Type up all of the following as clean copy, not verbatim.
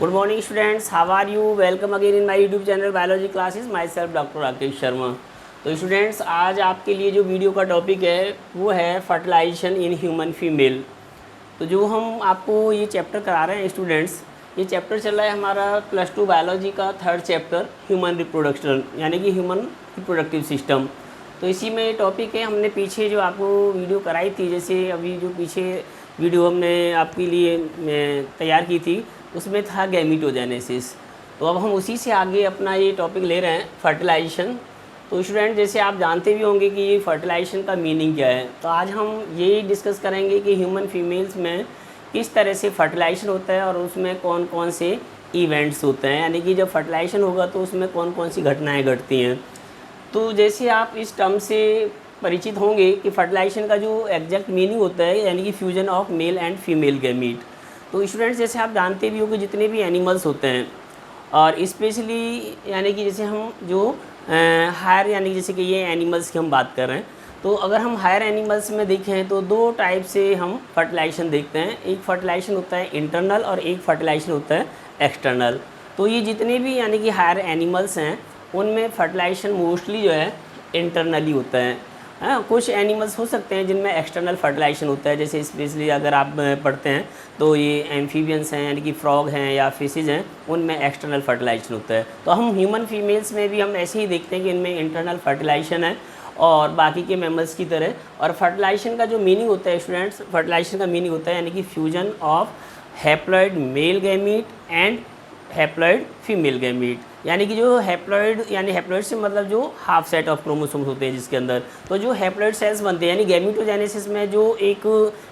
Good morning students, how are you? Welcome again in my YouTube channel biology classes. My self doctor Rakesh Sharma. तो students, आज आपके लिए जो video का topic है वो है फर्टिलाइजेशन इन ह्यूमन फीमेल। तो जो हम आपको ये चैप्टर करा रहे हैं स्टूडेंट्स, ये चैप्टर चल रहा है हमारा +2 बायोलॉजी का 3rd चैप्टर ह्यूमन रिप्रोडक्शन, यानी कि ह्यूमन रिप्रोडक्टिव सिस्टम। तो इसी में टॉपिक है, हमने पीछे जो आपको वीडियो कराई थी, जैसे अभी जो पीछे वीडियो हमने आपके लिए तैयार की थी उसमें था गैमीटोजेनेसिस। तो अब हम उसी से आगे अपना ये टॉपिक ले रहे हैं फर्टिलाइजेशन। तो स्टूडेंट, जैसे आप जानते भी होंगे कि ये फर्टिलाइजेशन का मीनिंग क्या है, तो आज हम यही डिस्कस करेंगे कि ह्यूमन फीमेल्स में किस तरह से फर्टिलाइजेशन होता है और उसमें कौन कौन से इवेंट्स होते हैं, यानी कि जब फर्टिलाइजेशन होगा तो उसमें कौन कौन सी घटनाएं घटती हैं। तो जैसे आप इस टर्म से परिचित होंगे कि फर्टिलाइजेशन का जो एग्जैक्ट मीनिंग होता है, यानी कि fusion of male and female gamete. तो स्टूडेंट्स, जैसे आप जानते भी हो कि जितने भी एनिमल्स होते हैं, और स्पेशली यानी कि जैसे हम जो हायर, यानी कि जैसे कि ये एनिमल्स की हम बात कर रहे हैं, तो अगर हम हायर एनिमल्स में देखें तो दो टाइप से हम फर्टिलाइजेशन देखते हैं। एक फर्टिलाइजेशन होता है इंटरनल और एक फर्टिलाइजेशन होता है एक्सटर्नल। तो ये जितने भी यानी कि हायर एनिमल्स हैं उनमें फर्टिलाइजेशन मोस्टली जो है इंटरनली होता है। हाँ, कुछ एनिमल्स हो सकते हैं जिनमें एक्सटर्नल फर्टिलाइजेशन होता है, जैसे स्पेशली अगर आप पढ़ते हैं तो ये एम्फीबियंस हैं, यानी कि फ्रॉग हैं या फिशेज हैं, उनमें एक्सटर्नल फर्टिलाइजेशन होता है। तो हम ह्यूमन फीमेल्स में भी हम ऐसे ही देखते हैं कि इनमें इंटरनल फर्टिलाइजेशन है और बाकी के मेम्बर्स की तरह। और फर्टिलाइजेशन का जो मीनिंग होता है स्टूडेंट्स, फर्टिलाइजेशन का मीनिंग होता है यानी कि fusion of haploid male gamete and haploid female gamete. यानी कि जो हैप्लॉइड, यानी हैप्लॉइड से मतलब जो हाफ सेट ऑफ क्रोमोसोम्स होते हैं जिसके अंदर, तो जो हैप्लॉइड सेल्स बनते हैं, यानी गैमीटोजेनेसिस में जो एक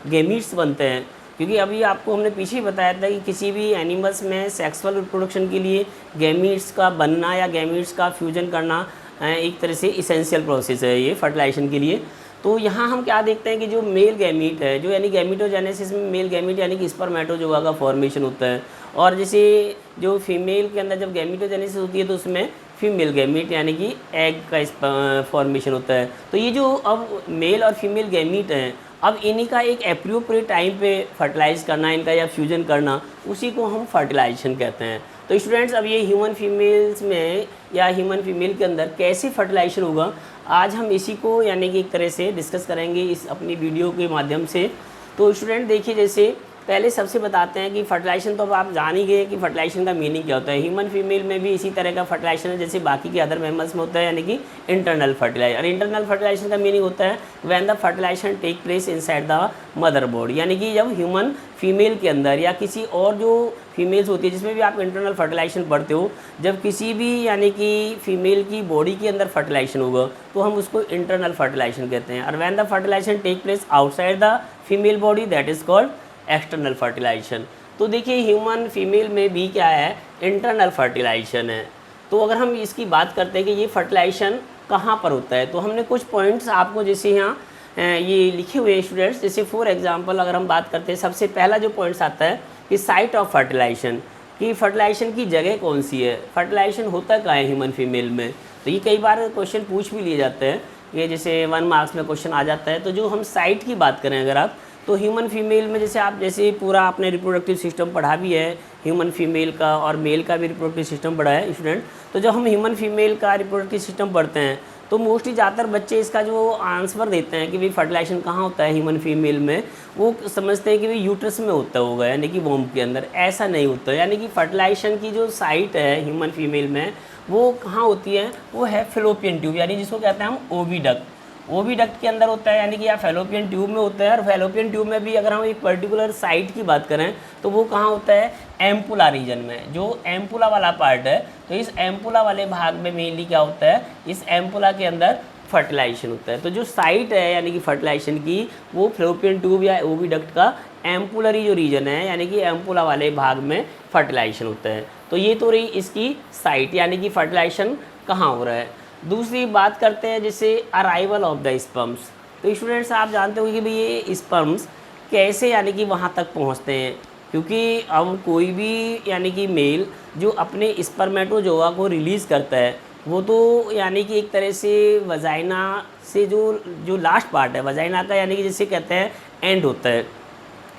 गैमीट्स बनते हैं। क्योंकि अभी आपको हमने पीछे ही बताया था कि किसी भी एनिमल्स में सेक्सुअल रिप्रोडक्शन के लिए गैमीट्स का बनना या गैमीट्स का फ्यूजन करना एक तरह से इसेंशियल प्रोसेस है ये फर्टिलाइजेशन के लिए। तो यहाँ हम क्या देखते हैं कि जो मेल गैमीट है, जो यानी गैमीटोजेनेसिस में मेल गैमीट यानी कि स्पर्मेटोजोआ का फॉर्मेशन होता है, और जैसे जो फीमेल के अंदर जब गैमीटोजेनेसिस होती है तो उसमें फीमेल गैमीट यानी कि एग का फॉर्मेशन होता है। तो ये जो अब मेल और फीमेल गैमीट हैं, अब इन्हीं का एक एप्रोप्रिएट टाइम पे फर्टिलाइज करना, इनका या फ्यूजन करना, उसी को हम फर्टिलाइजेशन कहते हैं। तो स्टूडेंट्स, अब ये ह्यूमन फीमेल्स में या ह्यूमन फीमेल के अंदर कैसे फर्टिलाइजेशन होगा, आज हम इसी को यानी कि एक तरह से डिस्कस करेंगे इस अपनी वीडियो के माध्यम से। तो स्टूडेंट देखिए, जैसे पहले सबसे बताते हैं कि फर्टिलाइजेशन, तो अब आप जान ही गए कि फर्टिलाइजेशन का मीनिंग क्या होता है। ह्यूमन फीमेल में भी इसी तरह का फर्टिलाइजेशन है जैसे बाकी के अदर मेम्बर्स में होता है, यानी कि इंटरनल फर्टिलाइजेशन। और इंटरनल फर्टिलाइजेशन का मीनिंग होता है when the fertilisation take place inside the mother body, यानी कि जब ह्यूमन फीमेल के अंदर या किसी और जो फीमेल्स होती है जिसमें भी आप इंटरनल फर्टिलाइजेशन पढ़ते हो, जब किसी भी यानी कि फीमेल की बॉडी के अंदर फर्टिलाइजेशन होगा तो हम उसको इंटरनल फर्टिलाइजेशन कहते हैं। और when the fertilisation take place outside the female body, that is called external fertilisation. तो देखिए, ह्यूमन फीमेल में भी क्या है, इंटरनल फर्टिलाइजेशन है। तो अगर हम इसकी बात करते हैं कि ये फर्टिलाइजेशन कहाँ पर होता है, तो हमने कुछ पॉइंट्स आपको जैसे यहाँ ये लिखे हुए हैं स्टूडेंट्स। जैसे फॉर एग्जांपल अगर हम बात करते हैं, सबसे पहला जो पॉइंट्स आता है कि साइट ऑफ फर्टिलाइजेशन, कि फर्टिलाइजेशन की जगह कौन सी है, फर्टिलाइजेशन होता कहाँ है ह्यूमन फीमेल में। तो ये कई बार क्वेश्चन पूछ भी लिए जाते हैं, ये जैसे 1 मार्क्स में क्वेश्चन आ जाता है। तो जो हम साइट की बात करें अगर आप, तो ह्यूमन फीमेल में जैसे आप जैसे पूरा आपने रिप्रोडक्टिव सिस्टम पढ़ा भी है ह्यूमन फीमेल का, और मेल का भी रिप्रोडक्टिव सिस्टम पढ़ा है स्टूडेंट। तो जब हम ह्यूमन फीमेल का रिप्रोडक्टिव सिस्टम पढ़ते हैं तो मोस्टली ज़्यादातर बच्चे इसका जो आंसर देते हैं कि भाई फर्टिलाइजेशन कहाँ होता है ह्यूमन फीमेल में, वो समझते हैं कि भाई यूट्रस में होता होगा, यानी कि वोम के अंदर। ऐसा नहीं होता, यानी कि फर्टिलाइजेशन की जो साइट है ह्यूमन फीमेल में वो कहाँ होती है, वो है फेलोपियन ट्यूब, यानी जिसको कहते हैं हम ओविडक्ट। ओविडक्ट के अंदर होता है, यानी कि या फेलोपियन ट्यूब में होता है। और फेलोपियन ट्यूब में भी अगर हम एक पर्टिकुलर साइट की बात करें तो वो कहाँ होता है, एम्पुला रीजन में, जो एम्पुला वाला पार्ट है। तो इस एम्पुला वाले भाग में मेनली क्या होता है, इस एम्पुला के अंदर फर्टिलाइजेशन होता है। तो जो साइट है यानी कि फर्टिलाइजेशन की, वो फेलोपियन ट्यूब या ओविडक्ट का एम्पुलरी जो रीजन है, यानी कि एम्पुला वाले भाग में फर्टिलाइजेशन होता है। तो ये तो रही इसकी साइट, यानी कि फर्टिलाइजेशन कहाँ हो रहा है। दूसरी बात करते हैं जैसे अराइवल ऑफ द स्पर्म्स। तो स्टूडेंट्स, आप जानते हो कि भाई ये स्पर्म्स कैसे यानी कि वहाँ तक पहुँचते हैं, क्योंकि अब कोई भी यानी कि मेल जो अपने स्पर्मेटोजोआ को रिलीज़ करता है, वो तो यानी कि एक तरह से वजाइना से जो जो लास्ट पार्ट है वजाइना का, यानी कि जिसे कहते हैं एंड होता है।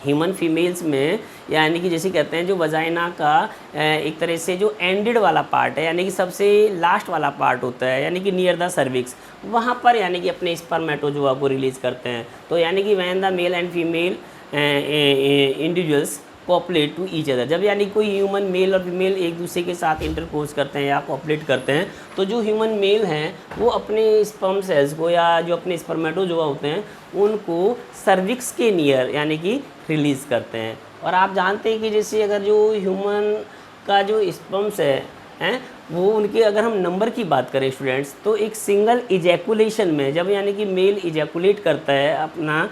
ह्यूमन फीमेल्स में, यानी कि जैसे कहते हैं जो वजाइना का एक तरह से जो एंडेड वाला पार्ट है, यानी कि सबसे लास्ट वाला पार्ट होता है, यानी कि नियर द सर्विक्स, वहाँ पर यानी कि अपने स्पर्मेटोजोआ को रिलीज़ करते हैं। तो यानी कि when the male and female individuals copulate to each other, जब यानी कोई ह्यूमन मेल और फीमेल एक दूसरे के साथ इंटरकोर्स करते हैं या कॉपलेट करते हैं, तो जो ह्यूमन मेल हैं वो अपने स्पर्म सेल्स को या जो अपने स्पर्मेटोजोआ होते हैं उनको सर्विक्स के नियर यानी कि रिलीज़ करते हैं। और आप जानते हैं कि जैसे अगर जो ह्यूमन का जो स्पर्म्स हैं वो उनके अगर हम नंबर की बात करें स्टूडेंट्स, तो एक सिंगल इजैकुलेशन में जब यानी कि मेल इजैकुलेट करता है अपना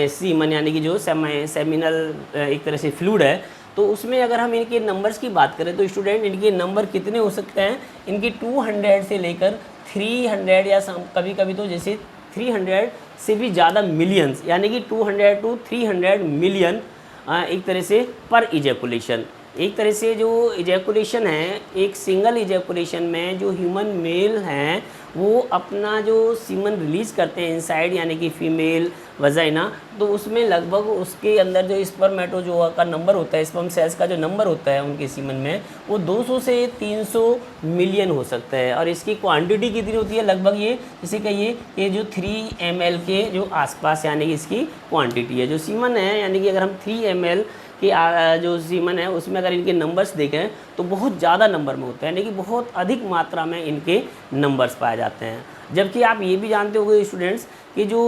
सीमन यानी कि जो सेमिनल एक तरह से फ्लूइड है, तो उसमें अगर हम इनके नंबर्स की बात करें तो स्टूडेंट इनके नंबर कितने हो सकते हैं, इनके 200 से लेकर 300 या कभी कभी तो जैसे 300 से भी ज़्यादा मिलियंस, यानी कि 200 to 300 मिलियन एक तरह से पर इजैकुलेशन। एक तरह से जो इजैकुलेशन है, एक सिंगल इजैकुलेशन में जो ह्यूमन मेल हैं वो अपना जो सीमन रिलीज़ करते हैं इनसाइड यानी कि फीमेल वजाइना, तो उसमें लगभग उसके अंदर जो स्पर्मेटोजोआ का नंबर होता है, स्पर्म सेल्स का जो नंबर होता है उनके सीमन में, वो 200 से 300 मिलियन हो सकता है। और इसकी क्वांटिटी कितनी होती है, लगभग ये जैसे कहिए ये जो 3 ml के जो आसपास यानी कि इसकी क्वांटिटी है। जो सीमन है यानी कि अगर हम 3 ml कि जो सीमन है उसमें अगर इनके नंबर्स देखें तो बहुत ज़्यादा नंबर में होता है, यानी कि बहुत अधिक मात्रा में इनके नंबर्स पाए जाते हैं। जबकि आप ये भी जानते होंगे स्टूडेंट्स कि जो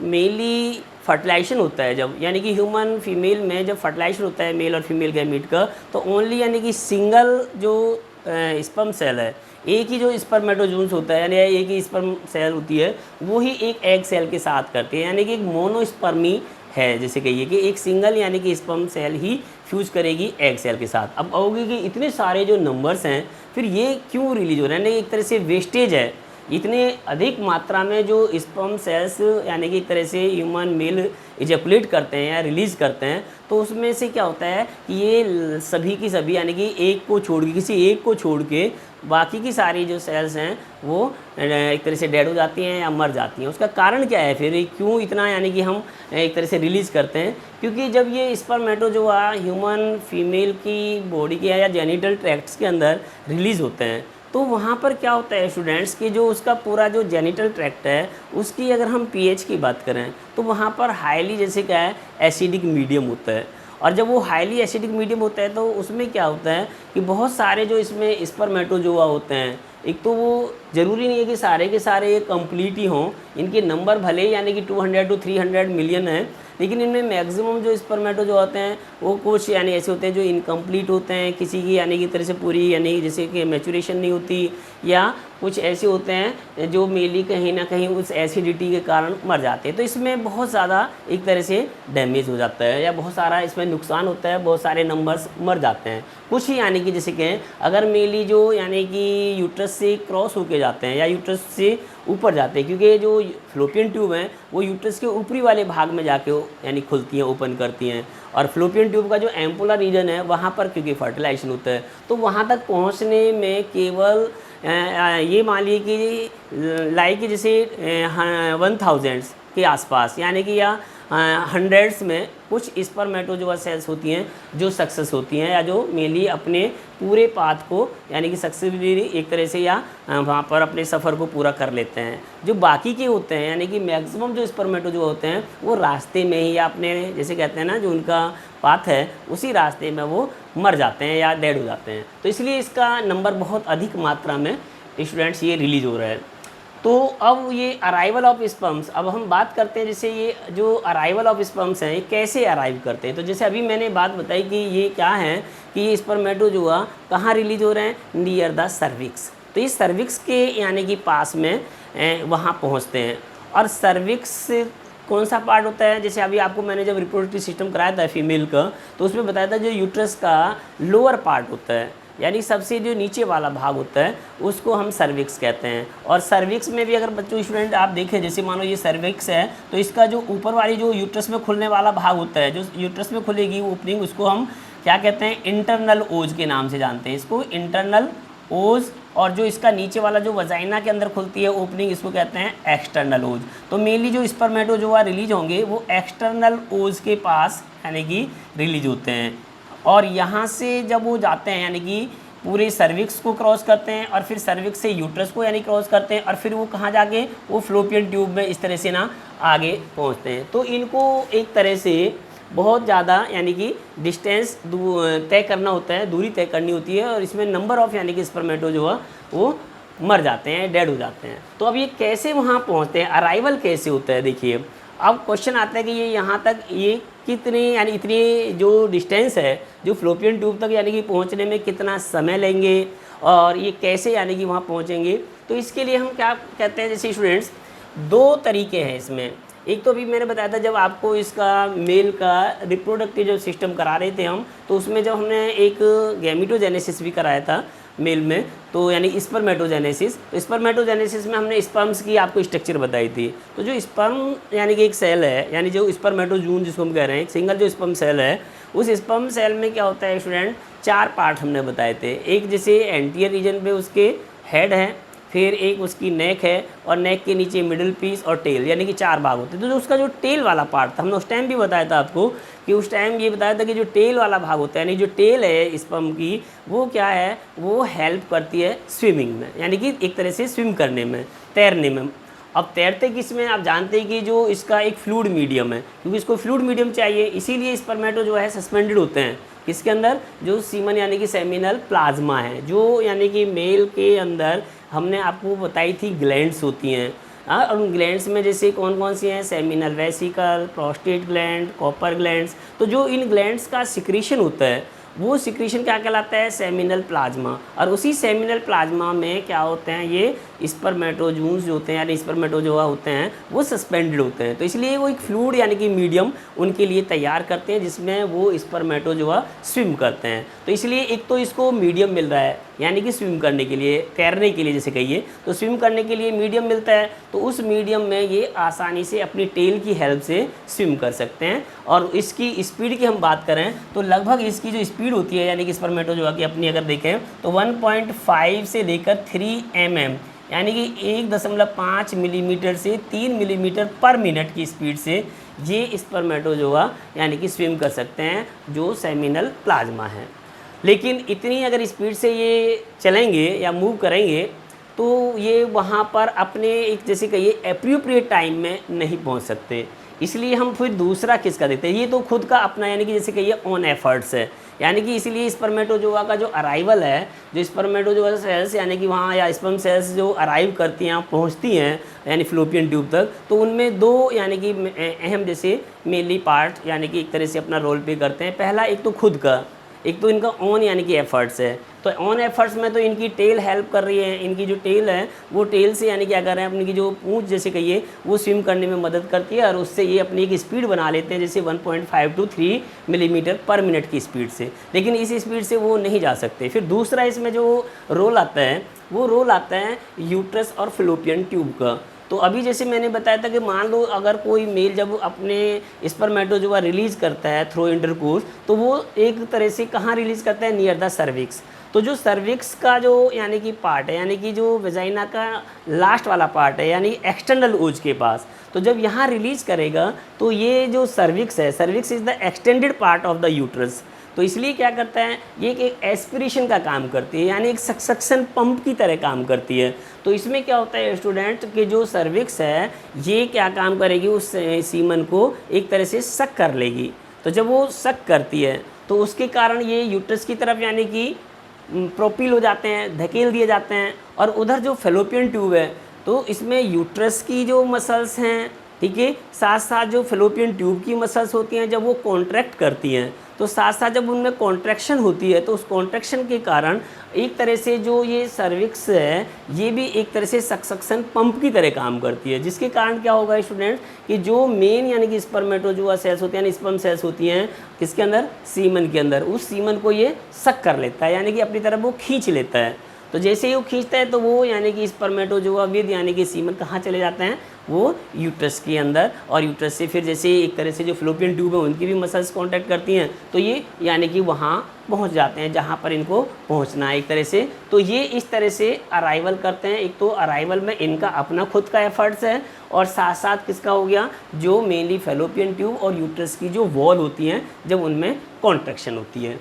मेनली फर्टिलाइजेशन होता है जब, यानी कि ह्यूमन फीमेल में जब फर्टिलाइजेशन होता है मेल और फीमेल गैमीट का, तो ओनली यानी कि सिंगल जो स्पर्म सेल है, एक ही जो स्पर्मेटोजोन्स होता है यानी एक ही स्पर्म सेल होती है, वो ही एक एग सेल के साथ करती है, यानी कि एक मोनोस्पर्मी है। जैसे कहिए कि एक सिंगल यानी कि स्पर्म सेल ही फ्यूज करेगी एग सेल के साथ। अब आओगे कि इतने सारे जो नंबर्स हैं फिर ये क्यों रिलीज हो रहे हैं, एक तरह से वेस्टेज है। इतने अधिक मात्रा में जो स्पर्म सेल्स यानी कि एक तरह से ह्यूमन मेल इजैकुलेट करते हैं या रिलीज़ करते हैं, तो उसमें से क्या होता है कि ये सभी की सभी यानी कि एक को छोड़ के, किसी एक को छोड़ के बाकी की सारी जो सेल्स हैं वो एक तरह से डेड हो जाती हैं या मर जाती हैं। उसका कारण क्या है, फिर क्यों इतना यानी कि हम एक तरह से रिलीज़ करते हैं, क्योंकि जब ये स्पर्मेटोजोआ ह्यूमन फीमेल की बॉडी के या जेनिटल ट्रैक्ट्स के अंदर रिलीज़ होते हैं, तो वहाँ पर क्या होता है स्टूडेंट्स कि जो उसका पूरा जो जेनिटल ट्रैक्ट है उसकी अगर हम पीएच की बात करें तो वहाँ पर हाईली जैसे क्या है एसिडिक मीडियम होता है। और जब वो हाईली एसिडिक मीडियम होता है तो उसमें क्या होता है कि बहुत सारे जो इसमें स्पर्मेटोजोआ होते हैं, एक तो वो ज़रूरी नहीं है कि सारे के सारे कंप्लीट ही हों, इनके नंबर भले यानी कि 200 to 300 मिलियन है, लेकिन इनमें मैक्सिमम जो स्पर्मेटोजोआ होते हैं वो कुछ यानी ऐसे होते हैं जो इनकम्प्लीट होते हैं, किसी की यानी कि तरह से पूरी यानी जैसे कि मैचुरेशन नहीं होती, या कुछ ऐसे होते हैं जो मेनली कहीं ना कहीं उस एसिडिटी के कारण मर जाते हैं। तो इसमें बहुत ज़्यादा एक तरह से डैमेज हो जाता है या बहुत सारा इसमें नुकसान होता है, बहुत सारे नंबर्स मर जाते हैं। कुछ ही यानी कि जैसे कहें अगर मेनली जो यानी कि यूट्रस से क्रॉस होके जाते हैं या यूट्रस से ऊपर जाते हैं, क्योंकि जो फ्लोपियन ट्यूब हैं वो यूट्रस के ऊपरी वाले भाग में जाके यानी खुलती हैं, ओपन करती हैं, और फ्लोपियन ट्यूब का जो एम्पुलर रीजन है वहाँ पर क्योंकि फर्टिलाइजेशन होता है, तो वहाँ तक पहुँचने में केवल ये मान लीजिए कि लाइक जैसे 1000 के आसपास यानी कि या हंड्रेड्स में कुछ स्पर्मेटोजोआ सेल्स होती हैं जो सक्सेस होती हैं या जो मेनली अपने पूरे पाथ को यानी कि सक्सेसफुली एक तरह से या वहाँ पर अपने सफ़र को पूरा कर लेते हैं। जो बाकी के होते हैं यानी कि मैक्सिमम जो स्पर्मेटोजोआ होते हैं वो रास्ते में ही या अपने जैसे कहते हैं ना जो उनका पाथ है उसी रास्ते में वो मर जाते हैं या डेड हो जाते हैं। तो इसलिए इसका नंबर बहुत अधिक मात्रा में स्टूडेंट्स ये रिलीज़ हो रहा है। तो अब ये अराइवल ऑफ स्पर्म्स, अब हम बात करते हैं जैसे ये जो अराइवल ऑफ स्पर्म्स हैं ये कैसे अराइव करते हैं। तो जैसे अभी मैंने बात बताई कि ये क्या है कि ये स्पर्मेटोजोआ कहाँ रिलीज हो रहे हैं, नियर द सर्विक्स। तो ये सर्विक्स के यानी कि पास में वहाँ पहुँचते हैं। और सर्विक्स कौन सा पार्ट होता है, जैसे अभी आपको मैंने जब रिप्रोडक्टिव सिस्टम कराया था फीमेल का तो उसमें बताया था जो यूट्रस का लोअर पार्ट होता है यानी सबसे जो नीचे वाला भाग होता है उसको हम सर्विक्स कहते हैं। और सर्विक्स में भी अगर बच्चों स्टूडेंट आप देखें जैसे मानो ये सर्विक्स है तो इसका जो ऊपर वाली जो यूट्रस में खुलने वाला भाग होता है, जो यूट्रस में खुलेगी ओपनिंग, उसको हम क्या कहते हैं, इंटरनल ओज के नाम से जानते हैं। इसको इंटरनल ओज, और जो इसका नीचे वाला जो वजाइना के अंदर खुलती है ओपनिंग, इसको कहते हैं एक्सटर्नल ओज। तो मेनली जो स्पर्मेटोजोआ रिलीज होंगे वो एक्सटर्नल ओज के पास यानी कि रिलीज होते हैं, और यहाँ से जब वो जाते हैं यानी कि पूरे सर्विक्स को क्रॉस करते हैं, और फिर सर्विक्स से यूट्रस को यानी क्रॉस करते हैं, और फिर वो कहाँ जाके वो फ्लोपियन ट्यूब में इस तरह से ना आगे पहुँचते हैं। तो इनको एक तरह से बहुत ज़्यादा यानी कि डिस्टेंस तय करना होता है, दूरी तय करनी होती है, और इसमें नंबर ऑफ यानी कि स्पर्मेटोजोआ वो मर जाते हैं, डेड हो जाते हैं। तो अब ये कैसे वहाँ पहुँचते हैं, अराइवल कैसे होता है, देखिए अब क्वेश्चन आता है कि ये यहाँ तक ये कितने यानी इतनी जो डिस्टेंस है जो फ्लोपियन ट्यूब तक यानी कि पहुँचने में कितना समय लेंगे, और ये कैसे यानी कि वहाँ पहुँचेंगे। तो इसके लिए हम क्या कहते हैं, जैसे स्टूडेंट्स दो तरीके हैं इसमें। एक तो अभी मैंने बताया था जब आपको इसका मेल का रिप्रोडक्टिव जो सिस्टम करा रहे थे हम, तो उसमें जब हमने एक गैमिटोजेनेसिस भी कराया था मेल में, तो यानी स्पर्मेटोजेनेसिस, तो स्पर्मेटोजेनेसिस में हमने स्पर्म्स की आपको स्ट्रक्चर बताई थी। तो जो स्पर्म यानी कि एक सेल है, यानी जो स्पर्मेटोजून जिसको हम कह रहे हैं, एक सिंगल जो स्पर्म सेल है, उस स्पर्म सेल में क्या होता है स्टूडेंट, 4 पार्ट हमने बताए थे। एक जैसे एंटीरियर रीजन पे उसके हेड है, फिर एक उसकी नेक है, और नेक के नीचे मिडिल पीस और टेल, यानी कि 4 भाग होते हैं। तो जो उसका जो टेल वाला पार्ट था, हमने उस टाइम भी बताया था आपको कि उस टाइम ये बताया था कि जो टेल वाला भाग होता है, यानी जो टेल है स्पर्म की, वो क्या है, वो हेल्प करती है स्विमिंग में, यानी कि एक तरह से स्विम करने में, तैरने में। अब तैरते किस में, आप जानते हैं कि जो इसका एक फ्लूइड मीडियम है, क्योंकि इसको फ्लूइड मीडियम चाहिए, इसीलिए स्पर्मेटो जो है सस्पेंडेड होते हैं किसके अंदर, जो सीमन यानी कि सेमिनल प्लाज्मा है, जो यानी कि मेल के अंदर हमने आपको बताई थी ग्लैंड्स होती हैं। और उन ग्लैंड्स में जैसे कौन कौन सी हैं, seminal vesicle, prostate gland, copper glands. तो जो इन ग्लैंड्स का सिक्रीशन होता है वो सिक्रीशन क्या कहलाता है, सेमिनल प्लाज्मा। और उसी सेमिनल प्लाज्मा में क्या होते हैं, ये स्पर्मेटोजून्स जो होते हैं यानी स्पर्मेटोजोआ होते हैं, वो सस्पेंडेड होते हैं। तो इसलिए वो एक फ्लूइड यानी कि मीडियम उनके लिए तैयार करते हैं जिसमें वो स्पर्मेटोजोआ स्विम करते हैं। तो इसलिए एक तो इसको मीडियम मिल रहा है यानी कि स्विम करने के लिए, तैरने के लिए जैसे कहिए, तो स्विम करने के लिए मीडियम मिलता है। तो उस मीडियम में ये आसानी से अपनी टेल की हेल्प से स्विम कर सकते हैं। और इसकी स्पीड की हम बात करें तो लगभग इसकी जो स्पीड होती है यानी कि स्पर्मेटोजोआ की अपनी अगर देखें तो 1.5 से लेकर 3 mm यानी कि 1.5 मिलीमीटर से 3 मिलीमीटर पर मिनट की स्पीड से ये स्पर्मेटोजोआ यानी कि स्विम कर सकते हैं जो सेमिनल प्लाज्मा है। लेकिन इतनी अगर स्पीड से ये चलेंगे या मूव करेंगे तो ये वहाँ पर अपने एक जैसे कहिए एप्रोप्रिएट टाइम में नहीं पहुँच सकते। इसलिए हम फिर दूसरा किसका देते हैं, ये तो खुद का अपना यानी कि जैसे कहिए ऑन एफर्ट्स है। यानी कि इसलिए स्पर्मेटोजोआ का जो अराइवल है, जो स्पर्मेटोजोआ सेल्स यानी कि वहाँ या स्पर्म सेल्स जो अराइव करती हैं, पहुँचती हैं यानी फ्लोपियन ट्यूब तक, तो उनमें 2 यानी कि अहम जैसे मेनली पार्ट यानी कि एक तरह से अपना रोल प्ले करते हैं। पहला एक तो खुद का, एक तो इनका ऑन यानी कि एफर्ट्स है। तो ऑन एफर्ट्स में तो इनकी टेल हेल्प कर रही है, इनकी जो टेल है वो टेल से यानी क्या कर रहे हैं, अपनी की जो पूंछ जैसे कहिए वो स्विम करने में मदद करती है, और उससे ये अपनी एक स्पीड बना लेते हैं जैसे 1.5 to 3 मिलीमीटर पर मिनट की स्पीड से। लेकिन इस स्पीड से वो नहीं जा सकते। फिर दूसरा इसमें जो रोल आता है वो रोल आता है यूट्रस और फ्लोपियन ट्यूब का। तो अभी जैसे मैंने बताया था कि मान लो अगर कोई मेल जब अपने स्पर्मेटोजोआ रिलीज़ करता है थ्रू इंटरकोर्स, तो वो एक तरह से कहाँ रिलीज़ करता है, नियर द सर्विक्स। तो जो सर्विक्स का जो यानी कि पार्ट है, यानी कि जो वेजाइना का लास्ट वाला पार्ट है यानी एक्सटर्नल ओज के पास, तो जब यहाँ रिलीज़ करेगा तो ये जो सर्विक्स है, cervix is the extended part of the uterus. तो इसलिए क्या करता है, ये एक एस्पिरेशन का काम करती है यानी एक सक्शन पंप की तरह काम करती है। तो इसमें क्या होता है स्टूडेंट कि जो सर्विक्स है ये क्या काम करेगी, उस सीमन को एक तरह से सक कर लेगी। तो जब वो सक करती है तो उसके कारण ये यूट्रस की तरफ यानी कि प्रोपील हो जाते हैं, धकेल दिए जाते हैं। और उधर जो फेलोपियन ट्यूब है तो इसमें यूट्रस की जो मसल्स हैं, ठीक है, साथ साथ जो फेलोपियन ट्यूब की मसल्स होती हैं, जब वो कॉन्ट्रैक्ट करती हैं तो साथ साथ जब उनमें कॉन्ट्रैक्शन होती है तो उस कॉन्ट्रैक्शन के कारण एक तरह से जो ये सर्विक्स है ये भी एक तरह से सक्शन पंप की तरह काम करती है। जिसके कारण क्या होगा स्टूडेंट कि जो मेन यानी कि स्पर्मेटोजोआ सेल्स होती हैं यानी स्पर्म सेल्स होती हैं किसके अंदर, सीमन के अंदर, उस सीमन को ये सक कर लेता है यानी कि अपनी तरफ वो खींच लेता है। तो जैसे ही वो खींचता है तो वो यानी कि स्पर्मेटोजोआ विद यानी कि सीमन कहाँ चले जाते हैं, वो यूट्रस के अंदर, और यूट्रस से फिर जैसे एक तरह से जो फ्लोपियन ट्यूब है उनकी भी मसल्स कांटेक्ट करती हैं, तो ये यानी कि वहाँ पहुँच जाते हैं जहाँ पर इनको पहुँचना है एक तरह से। तो ये इस तरह से अराइवल करते हैं। एक तो अराइवल में इनका अपना खुद का एफर्ट्स है, और साथ साथ किसका हो गया, जो मेनली फेलोपियन ट्यूब और यूट्रस की जो वॉल होती हैं जब उनमें कॉन्ट्रैक्शन होती है।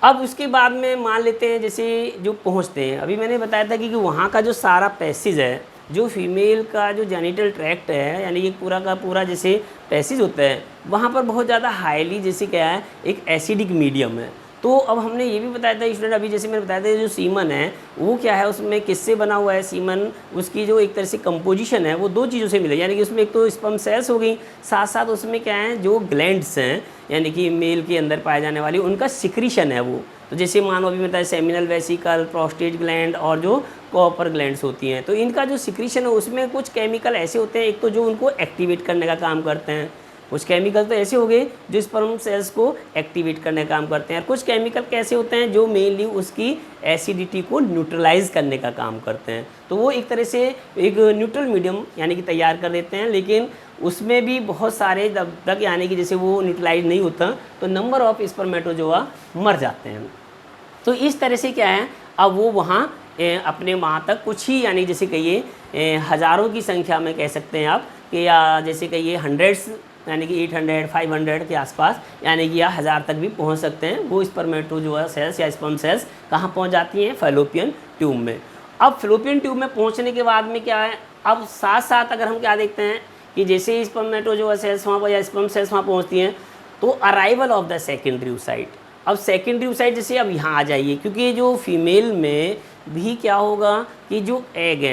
अब उसके बाद में मान लेते हैं जैसे जो पहुंचते हैं, अभी मैंने बताया था कि वहाँ का जो सारा पैसेज है, जो फीमेल का जो जेनिटल ट्रैक्ट है, यानी कि पूरा का पूरा जैसे पैसेज होता है, वहाँ पर बहुत ज़्यादा हाईली जैसे क्या है, एक एसिडिक मीडियम है। तो अब हमने ये भी बताया था स्टूडेंट, अभी जैसे मैंने बताया था जो सीमन है वो क्या है, उसमें किससे बना हुआ है सीमन, उसकी जो एक तरह से कंपोजिशन है वो दो चीज़ों से मिले, यानी कि उसमें एक तो स्पर्म सेल्स हो गई, साथ साथ उसमें क्या है, जो ग्लैंड्स हैं यानी कि मेल के अंदर पाए जाने वाली, उनका सिक्रीशन है वो। तो जैसे मानो अभी बताया सेमिनल वेसिकल, प्रोस्टेट ग्लैंड और जो कॉपर ग्लैंड्स होती हैं, तो इनका जो सिक्रीशन है उसमें कुछ केमिकल ऐसे होते हैं, एक तो जो उनको एक्टिवेट करने का काम करते हैं, कुछ केमिकल तो ऐसे हो गए जो स्पर्म सेल्स को एक्टिवेट करने का काम करते हैं, और कुछ केमिकल कैसे होते हैं जो मेनली उसकी एसिडिटी को न्यूट्रलाइज करने का काम करते हैं। तो वो एक तरह से एक न्यूट्रल मीडियम यानी कि तैयार कर देते हैं, लेकिन उसमें भी बहुत सारे जब तक यानी कि जैसे वो न्यूट्रलाइज नहीं होता तो नंबर ऑफ स्पर्मेटोजोआ मर जाते हैं। तो इस तरह से क्या है, अब वो वहाँ अपने माँ तक कुछ ही यानी जैसे कहिए हज़ारों की संख्या में कह सकते हैं आप, कि या जैसे कहिए हंड्रेड्स यानी कि 800 500 के आसपास यानी कि या 1000 तक भी पहुंच सकते हैं। वो स्पर्मेटोजोआ सेल्स या स्पर्म सेल्स कहाँ पहुंच जाती हैं, फैलोपियन ट्यूब में। अब फैलोपियन ट्यूब में पहुंचने के बाद में क्या है, अब साथ साथ अगर हम क्या देखते हैं कि जैसे ही स्पर्मेटोजोआ सेल्स वहाँ पर या स्पर्म सेल्स वहाँ पहुँचती हैं, तो arrival of the secondary oocyte। अब सेकेंडरी oocyte जैसे अब यहाँ आ जाइए, क्योंकि जो फीमेल में भी क्या होगा कि जो एग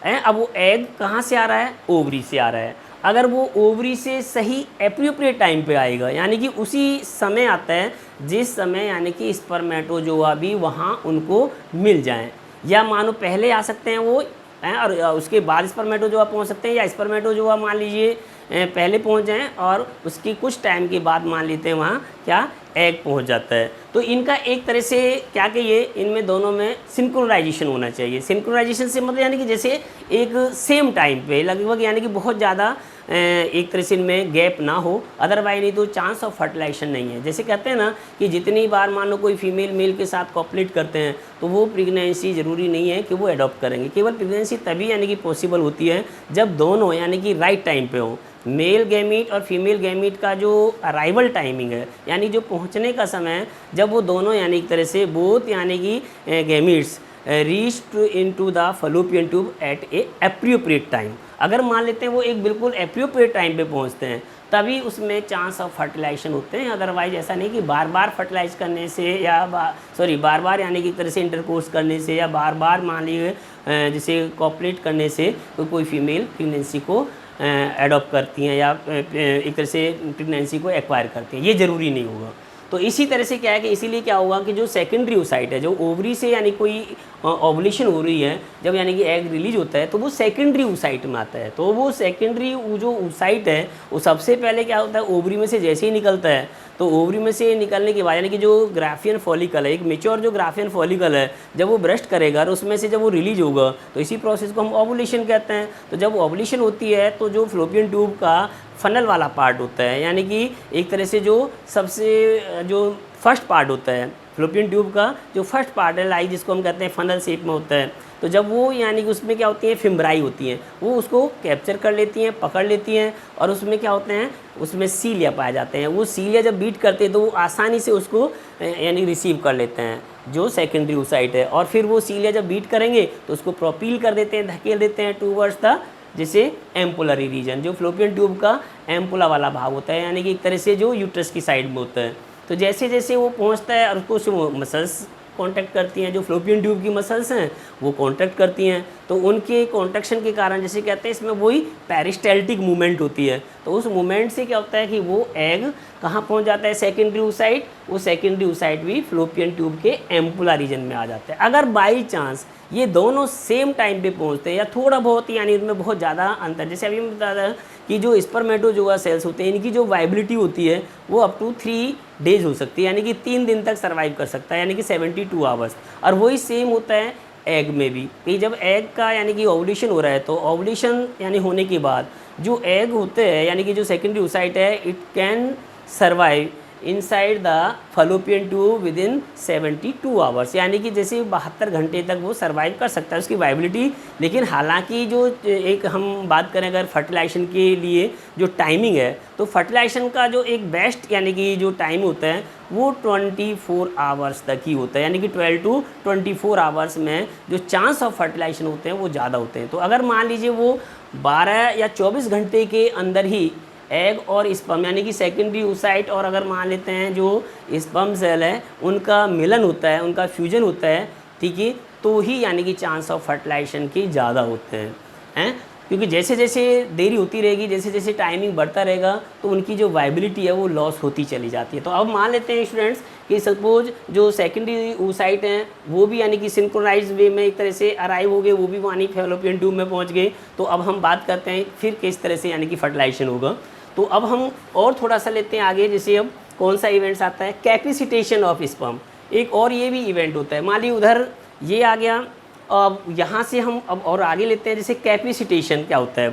हैं, अब वो एग कहाँ से आ रहा है, ओवरी से आ रहा है। अगर वो ओवरी से सही एप्रोप्रिएट टाइम पे आएगा, यानी कि उसी समय आता है जिस समय यानी कि स्पर्मेटोजोआ भी वहाँ उनको मिल जाएं, या मानो पहले आ सकते हैं वो हैं और उसके बाद स्पर्मेटोजोआ पहुँच सकते हैं, या स्पर्मेटोजोआ मान लीजिए पहले पहुँच जाएं और उसकी कुछ टाइम के बाद मान लेते हैं वहाँ क्या एग पहुँच जाता है। तो इनका एक तरह से क्या कहिए, इनमें दोनों में सिंक्रोनाइजेशन होना चाहिए। सिंक्रोनाइजेशन से मतलब यानी कि जैसे एक सेम टाइम पे लगभग, यानी कि बहुत ज़्यादा एक तरह से इनमें गैप ना हो, अदरवाइज नहीं तो चांस ऑफ फर्टिलाइजेशन नहीं है। जैसे कहते हैं ना कि जितनी बार मान लो कोई फीमेल मेल के साथ कॉपलेट करते हैं तो वो प्रेगनेंसी ज़रूरी नहीं है कि वो अडॉप्ट करेंगे। केवल प्रेगनेंसी तभी यानी कि पॉसिबल होती है जब दोनों यानी कि राइट टाइम पे हो। मेल गैमीट और फीमेल गैमीट का जो अराइवल टाइमिंग है, यानी जो पहुंचने का समय, जब वो दोनों यानी एक तरह से बोथ यानी कि gametes reach into the fallopian tube at A appropriate time. अगर मान लेते हैं वो एक बिल्कुल एप्रोप्रिएट टाइम पे पहुंचते हैं तभी उसमें चांस ऑफ फर्टिलाइजेशन होते हैं। अदरवाइज ऐसा नहीं कि बार बार फर्टिलाइज करने से या बार बार यानी कि एक तरह से इंटरकोर्स करने से या बार बार मान लीजिए जैसे कॉपलेट करने से कोई फीमेल प्रेगनेंसी को एडॉप्ट करती हैं या एक तरह से प्रेगनेंसी को एक्वायर करती हैं, ये ज़रूरी नहीं होगा। तो इसी तरह से क्या है कि इसीलिए क्या होगा कि जो सेकेंडरी oocyte है, जो ओवरी से यानी कोई ओवुलेशन हो रही है, जब यानी कि एग रिलीज होता है तो वो सेकेंडरी oocyte में आता है। तो वो सेकेंडरी जो oocyte है वो सबसे पहले क्या होता है, ओवरी में से जैसे ही निकलता है तो ओवरी में से निकलने के बाद यानी कि जो ग्राफियन फॉलिकल है, एक मेच्योर जो ग्राफियन फॉलिकल है, जब वो ब्रस्ट करेगा और उसमें से जब वो रिलीज होगा तो इसी प्रोसेस को हम ओवुलेशन कहते हैं। तो जब ओवुलेशन होती है तो जो फैलोपियन ट्यूब का फनल वाला पार्ट होता है, यानी कि एक तरह से जो सबसे जो फर्स्ट पार्ट होता है फैलोपियन ट्यूब का, जो फर्स्ट पार्ट है लाइक जिसको हम कहते हैं फनल शेप में होता है, तो जब वो यानी कि उसमें क्या होती है, फिम्ब्राई होती हैं, वो उसको कैप्चर कर लेती हैं, पकड़ लेती हैं, और उसमें क्या होते हैं, उसमें सीलिया पाए जाते हैं। वो सीलिया जब बीट करते हैं तो वो आसानी से उसको यानी रिसीव कर लेते हैं जो सेकेंडरी oocyte है, और फिर वो सीलिया जब बीट करेंगे तो उसको प्रोपील कर देते हैं, धकेल देते हैं टूवर्ड्स द जैसे एम्पुलरी रीजन, जो फैलोपियन ट्यूब का एम्पुला वाला भाग होता है, यानी कि एक तरह से जो यूट्रस की साइड में होता है। तो जैसे जैसे वो पहुंचता है और उसको मसल्स कांटेक्ट करती हैं, जो फैलोपियन ट्यूब की मसल्स हैं वो कांटेक्ट करती हैं, तो उनके कॉन्ट्रैक्शन के कारण जैसे कहते हैं इसमें वही पेरिस्टाल्टिक मूवमेंट होती है। तो उस मूवमेंट से क्या होता है कि वो एग कहाँ पहुँच जाता है, सेकेंडरी oocyte, वो सेकेंडरी oocyte भी फैलोपियन ट्यूब के एम्पुला रीजन में आ जाता है। अगर बाई चांस ये दोनों सेम टाइम पे पहुँचते हैं या थोड़ा बहुत यानी इनमें बहुत ज़्यादा अंतर, जैसे अभी मैं बता रहा कि जो स्पर्मेटोजोआ सेल्स होते हैं इनकी जो वाइबिलिटी होती है वो अप टू 3 डेज हो सकती है, यानी कि 3 दिन तक सर्वाइव कर सकता है, यानी कि 72 आवर्स। और वही सेम होता है एग में भी कि जब एग का यानी कि ओवुलेशन हो रहा है तो ओवुलेशन यानी होने के बाद जो एग होते हैं यानी कि जो सेकेंडरी oocyte है it can survive inside the Fallopian tube with in 72 hours, यानी कि जैसे 72 घंटे तक वो सर्वाइव कर सकता है उसकी वाइबिलिटी। लेकिन हालांकि जो एक हम बात करें अगर फर्टिलाइजेशन के लिए जो टाइमिंग है तो फर्टिलाइजेशन का जो एक बेस्ट यानी कि जो टाइम होता है वो 24 आवर्स तक ही होता है, यानी कि 12 to 24 आवर्स में जो चांस ऑफ फर्टिलाइजेशन होते हैं वो ज़्यादा होते हैं। तो अगर मान लीजिए वो 12 या 24 घंटे के अंदर ही एग और स्पर्म यानी कि सेकेंडरी oocyte और अगर मान लेते हैं जो स्पर्म सेल है उनका मिलन होता है, उनका फ्यूजन होता है, ठीक है, तो ही यानी कि चांस ऑफ फर्टिलाइजेशन के ज़्यादा होते हैं क्योंकि जैसे जैसे देरी होती रहेगी, जैसे जैसे टाइमिंग बढ़ता रहेगा तो उनकी जो वाइबिलिटी है वो लॉस होती चली जाती है। तो अब मान लेते हैं स्टूडेंट्स कि सपोज जो सेकेंडरी oocyte हैं वो भी यानी कि सिंक्रोनाइज वे में एक तरह से अराइव हो गए, वो भी वानी फैलोपियन ट्यूब में पहुंच गए। तो अब हम बात करते हैं फिर किस तरह से यानी कि फर्टिलाइजेशन होगा। तो अब हम और थोड़ा सा लेते हैं आगे, जैसे अब कौन सा इवेंट्स आता है, कैपेसिटेशन ऑफ स्पर्म, एक और ये भी इवेंट होता है। मान ली उधर ये आ गया, अब यहाँ से हम अब और आगे लेते हैं जैसे कैपेसिटेशन क्या होता है।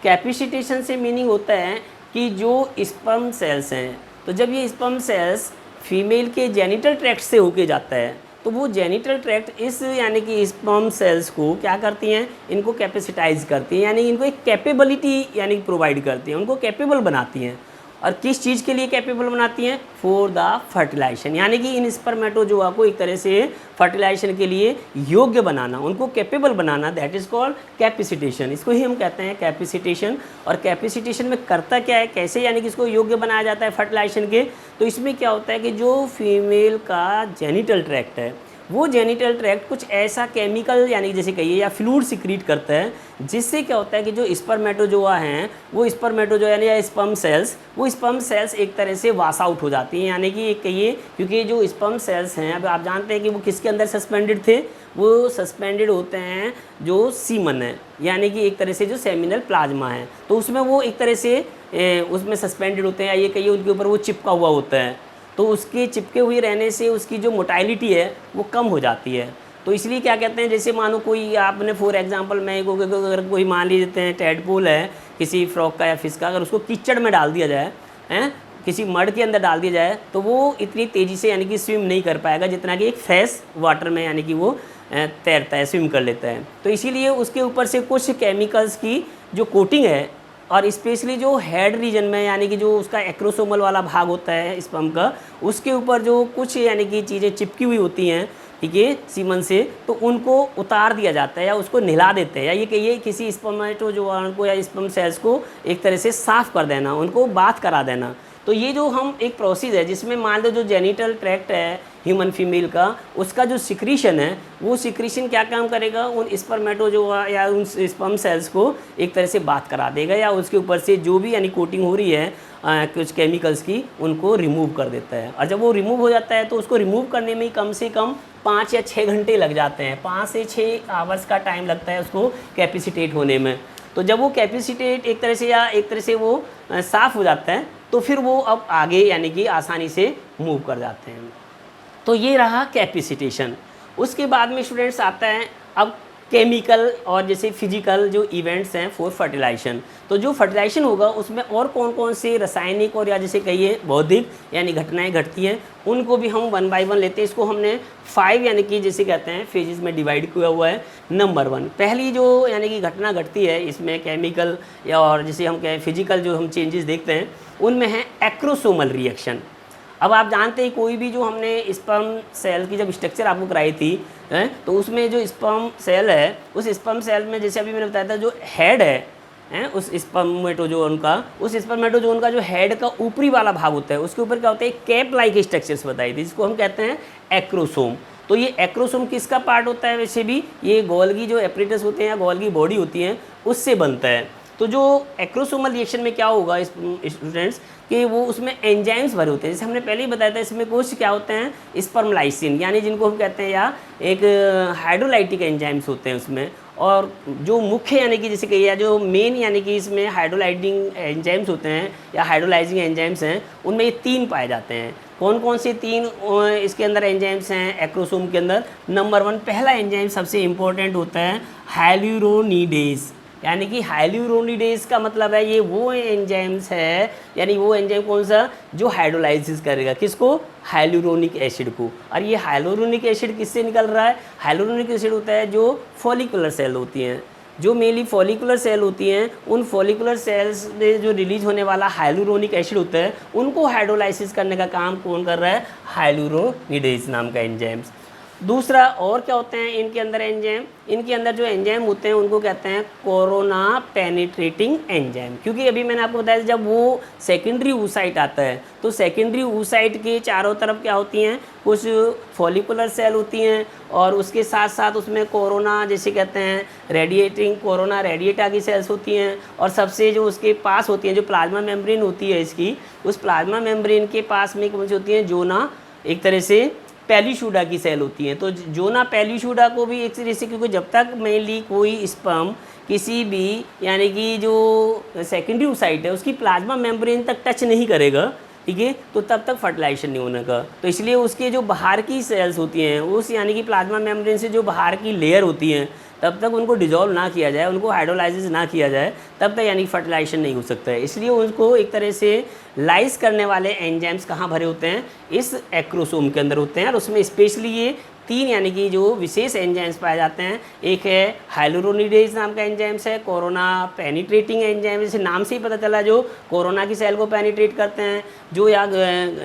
कैपेसिटेशन से मीनिंग होता है कि जो स्पर्म सेल्स हैं तो जब ये स्पर्म सेल्स फीमेल के जेनिटल ट्रैक्ट से होके जाता है तो वो जेनिटल ट्रैक्ट इस यानी कि स्पर्म सेल्स को क्या करती हैं, इनको कैपेसिटाइज करती हैं, यानी इनको एक कैपेबिलिटी यानी प्रोवाइड करती हैं, उनको कैपेबल बनाती हैं। और किस चीज़ के लिए कैपेबल बनाती हैं, फॉर द फर्टिलाइजेशन, यानी कि इन स्पर्मेटोजोआ को एक तरह से फर्टिलाइजेशन के लिए योग्य बनाना, उनको capable banana, that is called capacitation. इसको ही हम कहते हैं कैपेसिटेशन। और कैपेसिटेशन में करता क्या है, कैसे यानी कि इसको योग्य बनाया जाता है फर्टिलाइजेशन के। तो इसमें क्या होता है कि जो फीमेल का जेनिटल ट्रैक्ट है वो जेनिटल ट्रैक्ट कुछ ऐसा केमिकल यानी कि जैसे कहिए या फ्लूइड सिक्रीट करता है, जिससे क्या होता है कि जो स्पर्मेटोजोआ हैं वो स्पर्मेटोजोआ यानी या स्पर्म सेल्स, वो स्पर्म सेल्स एक तरह से वाश आउट हो जाती हैं, यानी कि कहिए क्योंकि जो स्पर्म सेल्स हैं अब आप जानते हैं कि वो किसके अंदर सस्पेंडेड थे, वो सस्पेंडेड होते हैं जो सीमन है, यानी कि एक तरह से जो सेमिनल प्लाज्मा है तो उसमें वो एक तरह से उसमें सस्पेंडेड होते हैं, या ये कहिए उनके ऊपर वो चिपका हुआ होता है। तो उसके चिपके हुए रहने से उसकी जो मोटाइलिटी है वो कम हो जाती है। तो इसलिए क्या कहते हैं, जैसे मानो कोई आपने फॉर एग्जांपल मैं अगर कोई मान लीजिए हैं टैडपोल है किसी फ्रॉक का या फिश का, अगर उसको कीचड़ में डाल दिया जाए हैं, किसी मड के अंदर डाल दिया जाए तो वो इतनी तेज़ी से यानी कि स्विम नहीं कर पाएगा जितना कि एक फ्रेश वाटर में यानी कि वो तैरता है, स्विम कर लेता है। तो इसीलिए उसके ऊपर से कुछ केमिकल्स की जो कोटिंग है, और स्पेशली जो हेड रीजन में यानी कि जो उसका एक्रोसोमल वाला भाग होता है स्पर्म का, उसके ऊपर जो कुछ यानी कि चीज़ें चिपकी हुई होती हैं, ठीक है, सीमन से, तो उनको उतार दिया जाता है या उसको नहला देते हैं, या ये कहिए किसी स्पर्मेटोजोआ को या स्पर्म सेल्स को एक तरह से साफ़ कर देना, उनको बाथ करा देना। तो ये जो हम एक प्रोसेस है जिसमें मान लो जो जेनिटल ट्रैक्ट है ह्यूमन फीमेल का, उसका जो सिक्रीशन है वो सिक्रीशन क्या काम करेगा, उन स्पर्मेटोजोआ या उन स्पर्म सेल्स को एक तरह से बात करा देगा, या उसके ऊपर से जो भी यानी कोटिंग हो रही है कुछ केमिकल्स की उनको रिमूव कर देता है। और जब वो रिमूव हो जाता है तो उसको रिमूव करने में कम से कम 5 या 6 घंटे लग जाते हैं, 5 से 6 आवर्स का टाइम लगता है उसको कैपेसिटेट होने में। तो जब वो कैपेसिटेट एक तरह से या एक तरह से वो साफ़ हो जाता है तो फिर वो अब आगे यानी कि आसानी से मूव कर जाते हैं। तो ये रहा कैपेसिटेशन। उसके बाद में स्टूडेंट्स आता है अब केमिकल और जैसे फिजिकल जो इवेंट्स हैं फॉर फर्टिलाइजेशन। तो जो फर्टिलाइजेशन होगा उसमें और कौन कौन से रासायनिक और या जैसे कहिए बौद्धिक यानी घटनाएं घटती हैं, उनको भी हम 1 बाय 1 लेते हैं। इसको हमने 5 यानी कि जैसे कहते हैं फेजेस में डिवाइड किया हुआ है। नंबर 1 पहली जो यानी कि घटना घटती है इसमें केमिकल या और जैसे हम कहें फिजिकल जो हम चेंजेस देखते हैं उनमें है एक्रोसोमल रिएक्शन। अब आप जानते हैं कोई भी जो हमने स्पर्म सेल की जब स्ट्रक्चर आपको कराई थी तो उसमें जो स्पर्म सेल है उस स्पर्म सेल में जैसे अभी मैंने बताया था जो हेड है उस स्पर्मेटोजोन का, उस स्पर्मेटोजोन का जो हेड का ऊपरी वाला भाग होता है उसके ऊपर क्या होता है कैप लाइक स्ट्रक्चर्स बताई थी जिसको हम कहते हैं एक्रोसोम। तो ये एक्रोसोम किसका पार्ट होता है, वैसे भी ये गोल्गी जो एपरेटस होते हैं या गोल्गी बॉडी होती है उससे बनता है। तो जो एक्रोसोमल रिएक्शन में क्या होगा स्टूडेंट्स कि वो उसमें एंजाइम्स भरे होते हैं, जैसे हमने पहले ही बताया था इसमें कुछ क्या होते हैं स्पर्मलाइसिन यानी जिनको हम कहते हैं या एक हाइड्रोलाइटिक एंजाइम्स होते हैं उसमें। और जो मुख्य यानी कि जैसे कहिए जो मेन यानी कि इसमें हाइड्रोलाइटिंग एंजाइम्स होते हैं या हाइड्रोलाइजिंग एंजाइम्स हैं उनमें ये 3 पाए जाते हैं। कौन कौन से तीन इसके अंदर एंजाइम्स हैं एक्रोसोम के अंदर? नंबर 1 पहला एंजाइम सबसे इम्पोर्टेंट होता है हाइल्यूरोनिडेज। यानी कि हाइल्यूरोनिडेज का मतलब है ये वो एंजाइम्स है, यानी वो एंजाइम कौन सा जो हाइड्रोलाइसिस करेगा किसको? हाइल्यूरोनिक एसिड को। और ये हाइल्यूरोनिक एसिड किससे निकल रहा है? हाइल्यूरोनिक एसिड होता है जो फॉलिकुलर सेल होती हैं, जो मेनली फॉलिकुलर सेल होती हैं, उन फॉलिकुलर सेल्स में जो रिलीज होने वाला हाइल्यूरोनिक एसिड होता है उनको हाइड्रोलाइसिस करने का काम कौन कर रहा है? हाइल्यूरोनिडेज नाम का एंजाइम्स। दूसरा और क्या होते हैं इनके अंदर एंजाइम? इनके अंदर जो एंजाइम होते हैं उनको कहते हैं कोरोना पेनिट्रेटिंग एंजाइम, क्योंकि अभी मैंने आपको बताया जब वो सेकेंडरी oocyte आता है तो सेकेंडरी oocyte के चारों तरफ क्या होती हैं? कुछ फॉलिकुलर सेल होती हैं और उसके साथ साथ उसमें कोरोना जैसे कहते हैं रेडिएटिंग कोरोना रेडिएटा की सेल्स होती हैं, और सबसे जो उसके पास होती हैं जो प्लाज्मा मेम्ब्रेन होती है इसकी, उस प्लाज्मा मेम्ब्रेन के पास में कौन सी होती हैं? जोना एक तरह से पेलिशूडा की सेल होती हैं। तो जोना पेलिशूडा को भी एक तरह से, क्योंकि जब तक मेनली कोई स्पर्म किसी भी यानी कि जो सेकेंडरी oocyte है उसकी प्लाज्मा मेम्ब्रेन तक टच नहीं करेगा, ठीक है, तो तब तक फर्टिलाइजेशन नहीं होने का। तो इसलिए उसके जो बाहर की सेल्स होती हैं उस यानी कि प्लाज्मा मेम्ब्रेन से जो बाहर की लेयर होती हैं तब तक उनको डिजोल्व ना किया जाए, उनको हाइड्रोलाइसिस ना किया जाए, तब तक यानी फर्टिलाइजेशन नहीं हो सकता है। इसलिए उनको एक तरह से लाइस करने वाले एंजाइम्स कहाँ भरे होते हैं? इस एक्रोसोम के अंदर होते हैं, और उसमें स्पेशली ये तीन यानी कि जो विशेष एंजाइम्स पाए जाते हैं। एक है हाइल्यूरोनिडेज नाम का एंजाइम्स है, कोरोना पेनिट्रेटिंग एंजाइम, जैसे नाम से ही पता चला जो कोरोना की सेल को पेनिट्रेट करते हैं,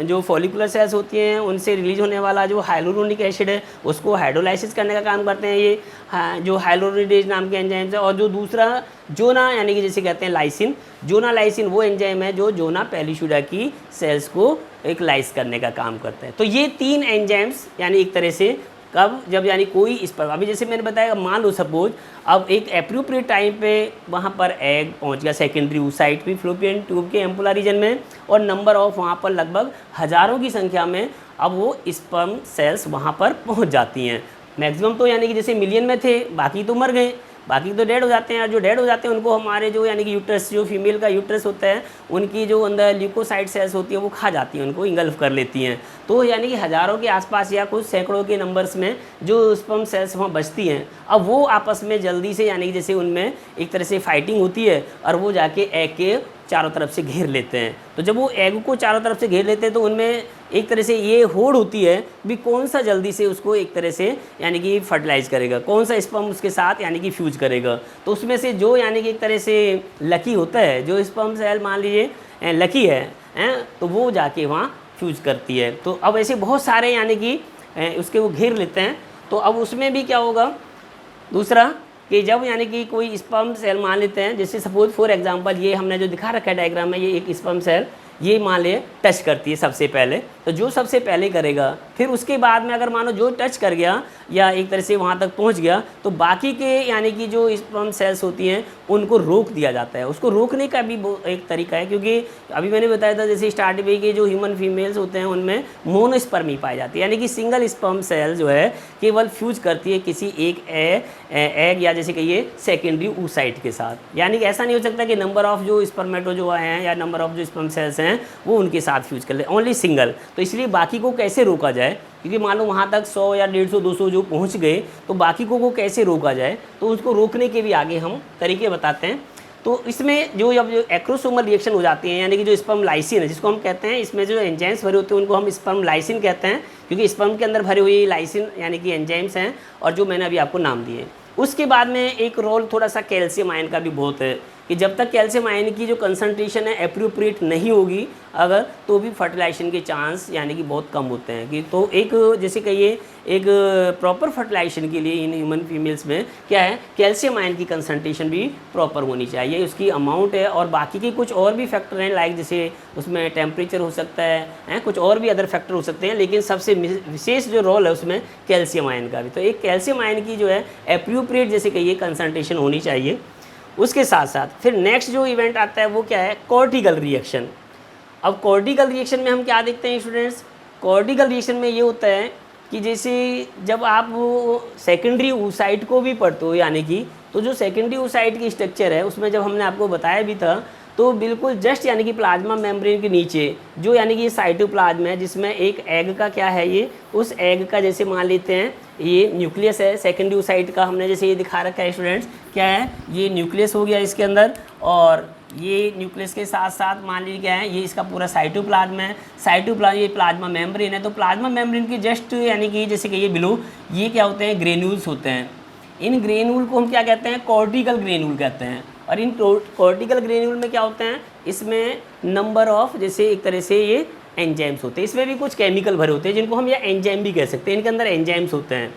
जो फॉलिकुलर सेल्स होती हैं उनसे रिलीज होने वाला जो हाइल्यूरोनिक एसिड है उसको हाइड्रोलाइसिस करने का काम करते हैं ये जो हाइल्यूरोनिडेज नाम के एंजाइम्स है। और जो दूसरा जोना यानी कि जैसे कहते हैं लाइसिन, जोना लाइसिन वो एंजाइम है जो जोना पेलिशूडा की सेल्स को एक लाइस करने का काम करता है। तो ये तीन एंजाइम्स यानी एक तरह से कब जब यानी कोई स्पर्म, अभी जैसे मैंने बताया मान लो सपोज अब एक एप्रोप्रिएट टाइम पे वहाँ पर एग पहुँच गया सेकेंडरी oocyte भी फ्लोपियन ट्यूब के एम्पुला रीजन में, और नंबर ऑफ वहाँ पर लगभग हज़ारों की संख्या में अब वो स्पर्म सेल्स वहाँ पर पहुँच जाती हैं। मैक्सिमम तो यानी कि जैसे मिलियन में थे, बाकी तो मर गए, बाकी तो डेड हो जाते हैं। और जो डेड हो जाते हैं उनको हमारे जो यानी कि यूट्रस, जो फीमेल का यूट्रस होता है उनकी जो अंदर ल्यूकोसाइट सेल्स होती हैं वो खा जाती हैं, उनको इंगल्फ कर लेती हैं। तो यानी कि हज़ारों के आसपास या कुछ सैकड़ों के नंबर्स में जो स्पर्म सेल्स वहाँ बचती हैं, अब वो आपस में जल्दी से यानी कि जैसे उनमें एक तरह से फाइटिंग होती है और वो जाके एग के चारों तरफ से घेर लेते हैं। तो जब वो एग को चारों तरफ से घेर लेते हैं तो उनमें एक तरह से ये होड़ होती है भी कौन सा जल्दी से उसको एक तरह से यानी कि फर्टिलाइज करेगा, कौन सा स्पर्म उसके साथ यानी कि फ्यूज करेगा। तो उसमें से जो यानी कि एक तरह से लकी होता है, जो स्पर्म सेल मान लीजिए लकी है तो वो जाके वहाँ फ्यूज करती है। तो अब ऐसे बहुत सारे यानी कि उसके वो घेर लेते हैं। तो अब उसमें भी क्या होगा दूसरा कि जब यानी कि कोई स्पर्म सेल मान लेते हैं, जैसे सपोज फॉर एग्जांपल ये हमने जो दिखा रखा है डायग्राम में, ये एक स्पर्म सेल ये मान ले टच करती है सबसे पहले, तो जो सबसे पहले करेगा फिर उसके बाद में अगर मानो जो टच कर गया या एक तरह से वहाँ तक पहुँच गया तो बाकी के यानी कि जो स्पर्म सेल्स होती हैं उनको रोक दिया जाता है। उसको रोकने का भी एक तरीका है, क्योंकि अभी मैंने बताया था जैसे स्टार्टिंग में कि जो ह्यूमन फीमेल्स होते हैं उनमें मोनोस्पर्मी पाई जाती है, यानी कि सिंगल स्पर्म सेल जो है केवल फ्यूज करती है किसी एक एग या जैसे कहिए सेकेंडरी oocyte के साथ। यानी कि ऐसा नहीं हो सकता कि नंबर ऑफ जो स्पर्मेटोजोआ हैं या नंबर ऑफ जो स्पर्म सेल्स हैं वो उनके साथ फ्यूज कर ले, ओनली सिंगल। तो इसलिए बाकी को कैसे रोका जाए, क्योंकि मान लो वहाँ तक 100 या 150 200 जो पहुँच गए तो बाकी को कैसे रोका जाए, तो उसको रोकने के भी आगे हम तरीके बताते हैं। तो इसमें जो अब जो एक्रोसोमल रिएक्शन हो जाती हैं यानी कि जो स्पर्म लाइसिन है जिसको हम कहते हैं, इसमें जो एंजाइम्स भरे होते हैं उनको हम स्पर्म लाइसिन कहते हैं, क्योंकि स्पर्म के अंदर भरे हुए लाइसिन यानी कि एंजाइम्स हैं और जो मैंने अभी आपको नाम दिए। उसके बाद में एक रोल थोड़ा सा कैल्शियम आयन का भी बहुत है कि जब तक कैल्शियम आयन की जो कंसंट्रेशन है एप्रोप्रिएट नहीं होगी अगर, तो भी फर्टिलाइजेशन के चांस यानी कि बहुत कम होते हैं। कि तो एक जैसे कहिए एक प्रॉपर फर्टिलाइजेशन के लिए इन ह्यूमन फीमेल्स में क्या है, कैल्शियम आयन की कंसंट्रेशन भी प्रॉपर होनी चाहिए, उसकी अमाउंट है। और बाकी के कुछ और भी फैक्टर हैं लाइक जैसे उसमें टेम्परेचर हो सकता है कुछ और भी अदर फैक्टर हो सकते हैं, लेकिन सबसे विशेष जो रोल है उसमें कैल्शियम आयन का भी। तो एक कैल्शियम आयन की जो है एप्रोप्रिएट जैसे कहिए कंसंट्रेशन होनी चाहिए। उसके साथ साथ फिर नेक्स्ट जो इवेंट आता है वो क्या है, कॉर्टिकल रिएक्शन। अब कॉर्टिकल रिएक्शन में हम क्या देखते हैं स्टूडेंट्स, कॉर्टिकल रिएक्शन में ये होता है कि जैसे जब आप सेकेंडरी oocyte को भी पढ़ते हो यानी कि, तो जो सेकेंडरी oocyte की स्ट्रक्चर है उसमें जब हमने आपको बताया भी था तो बिल्कुल जस्ट यानी कि प्लाज्मा मेम्ब्रेन के नीचे जो यानी कि ये साइटोप्लाज्म है, जिसमें एक एग का क्या है, ये उस एग का जैसे मान लेते हैं ये न्यूक्लियस है सेकेंडरी ओसाइट का, हमने जैसे ये दिखा रखा है स्टूडेंट्स, क्या है ये न्यूक्लियस हो गया इसके अंदर, और ये न्यूक्लियस के साथ साथ मान लीजिए क्या है, ये इसका पूरा साइटोप्लाज्म है। साइटोप्लाज्म ये प्लाज्मा मेम्ब्रेन है। तो प्लाज्मा मेम्ब्रेन के जस्ट यानी कि जैसे कि ये बिलो ये क्या होते हैं, ग्रेन्यूल्स होते हैं। इन ग्रेन्यूल को हम क्या कहते हैं, कॉर्टिकल ग्रेन्यूल कहते हैं। और इन कॉर्टिकल ग्रेन्यूल में क्या होते हैं, इसमें नंबर ऑफ जैसे एक तरह से ये एंजाइम्स होते हैं, इसमें भी कुछ केमिकल भरे होते हैं जिनको हम या एंजाइम भी कह सकते हैं। इनके अंदर एंजाइम्स होते हैं,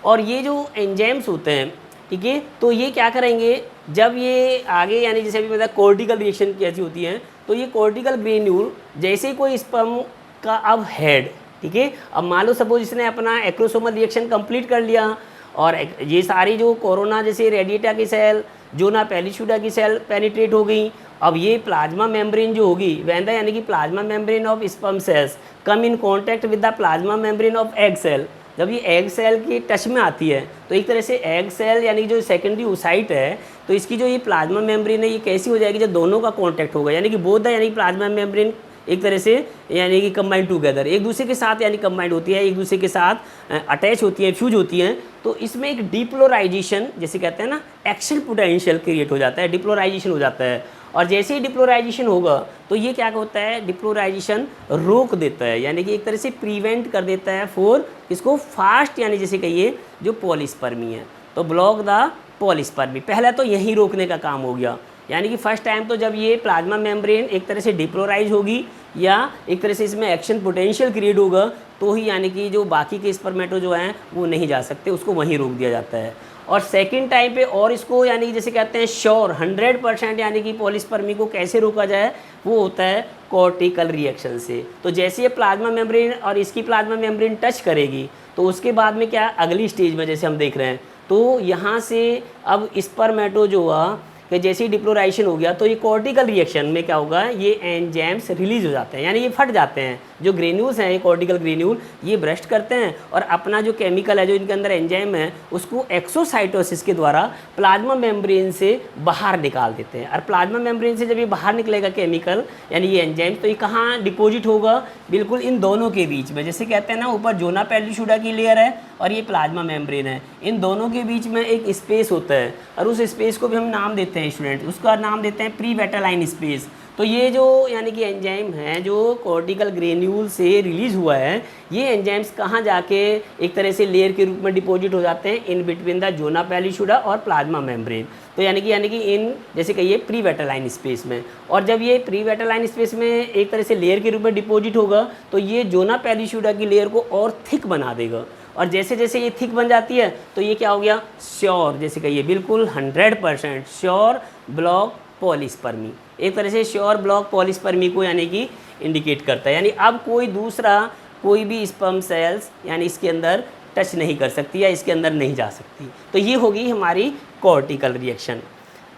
और ये जो एंजाइम्स होते हैं, ठीक है, तो ये क्या करेंगे जब ये आगे यानी जैसे अभी मतलब कॉर्टिकल रिएक्शन कैसी होती है, तो ये कॉर्टिकल ग्रेन्यूल जैसे ही कोई स्पर्म का अब हेड, ठीक है, अब मान लो सपोज इसने अपना एक्रोसोमल रिएक्शन कंप्लीट कर लिया, और ये सारी जो कोरोना जैसे रेडिएटा की सेल, जोना पेलिशुडा की सेल पेनिट्रेट हो गई। अब ये प्लाज्मा मेम्ब्रेन जो होगी वेन द यानी कि plasma membrane of sperm cells come in contact with the plasma membrane of egg cell, जब ये एग सेल की टच में आती है तो एक तरह से एग सेल यानी जो सेकेंडरी ओसाइट है, तो इसकी जो ये प्लाज्मा मेम्ब्रेन है ये कैसी हो जाएगी, जब दोनों का कॉन्टैक्ट होगा, यानी कि बोथ द यानी प्लाज्मा मेम्ब्रेन एक तरह से यानी कि कंबाइंड टुगेदर, एक दूसरे के साथ यानी कंबाइंड होती है, एक दूसरे के साथ अटैच होती है, फ्यूज होती हैं। तो इसमें एक डिपोलराइजेशन जैसे कहते हैं ना, एक्शन पोटेंशियल क्रिएट हो जाता है, डिपोलराइजेशन हो जाता है। और जैसे ही डिपोलराइजेशन होगा तो ये क्या होता है, डिपोलराइजेशन रोक देता है, यानी कि एक तरह से प्रिवेंट कर देता है फॉर इसको फास्ट यानी जैसे कहिए जो पॉलीस्पर्मी है, तो ब्लॉक द पॉलीस्पर्मी। पहला तो यही रोकने का काम हो गया, यानी कि फर्स्ट टाइम तो जब ये प्लाज्मा मेम्ब्रेन एक तरह से डिपोलराइज होगी या एक तरह से इसमें एक्शन पोटेंशियल क्रिएट होगा, तो ही यानी कि जो बाकी के स्पर्मेटो जो हैं वो नहीं जा सकते, उसको वहीं रोक दिया जाता है। और सेकंड टाइम पे और इसको यानी कि जैसे कहते हैं श्योर 100% यानी कि पॉलीस्पर्मी को कैसे रोका जाए, वो होता है कॉर्टिकल रिएक्शन से। तो जैसे ये प्लाज्मा मेम्ब्रेन और इसकी प्लाज्मा मेम्ब्रेन टच करेगी तो उसके बाद में क्या अगली स्टेज में जैसे हम देख रहे हैं, तो यहाँ से अब स्पर्मेटो जो हुआ कि जैसे ही डिपोलराइजेशन हो गया तो ये कॉर्टिकल रिएक्शन में क्या होगा, ये एंजाइम्स रिलीज हो जाते हैं, यानी ये फट जाते हैं। जो ग्रेन्यूल्स हैं ये कॉर्टिकल ग्रेन्यूल ये ब्रस्ट करते हैं और अपना जो केमिकल है जो इनके अंदर एंजाइम है उसको एक्सोसाइटोसिस के द्वारा प्लाज्मा मेम्ब्रेन से बाहर निकाल देते हैं। और प्लाज्मा मेम्ब्रेन से जब ये बाहर निकलेगा केमिकल यानी ये एंजाइम, तो ये कहाँ डिपोजिट होगा, बिल्कुल इन दोनों के बीच में। जैसे कहते हैं ना ऊपर जोना पेलिशुडा की लेयर है और ये प्लाज्मा मेम्ब्रेन है, इन दोनों के बीच में एक स्पेस होता है और उस स्पेस को भी हम नाम देते हैं स्टूडेंट, उसका नाम देते हैं प्री वेटालाइन स्पेस। तो ये जो यानी कि एंजाइम है जो कॉर्टिकल ग्रेन्यूल से रिलीज हुआ है, ये एंजाइम्स कहाँ जाके एक तरह से लेयर के रूप में डिपॉजिट हो जाते हैं, इन बिटवीन द जोना पेलिशुडा और प्लाज्मा मेम्ब्रेन। तो यानी कि इन जैसे कहिए प्री वेटालाइन स्पेस में। और जब ये प्री वेटालाइन स्पेस में एक तरह से लेयर के रूप में डिपॉजिट होगा तो ये जोना पेलिशुडा की लेयर को और थिक बना देगा। और जैसे जैसे ये थिक बन जाती है तो ये क्या हो गया, श्योर जैसे कहिए बिल्कुल 100% श्योर ब्लॉक पॉलीस्पर्मी, एक तरह से श्योर ब्लॉक पॉलीस्पर्मी को यानी कि इंडिकेट करता है। यानी अब कोई दूसरा कोई भी स्पर्म सेल्स यानी इसके अंदर टच नहीं कर सकती या इसके अंदर नहीं जा सकती। तो ये होगी हमारी cortical reaction.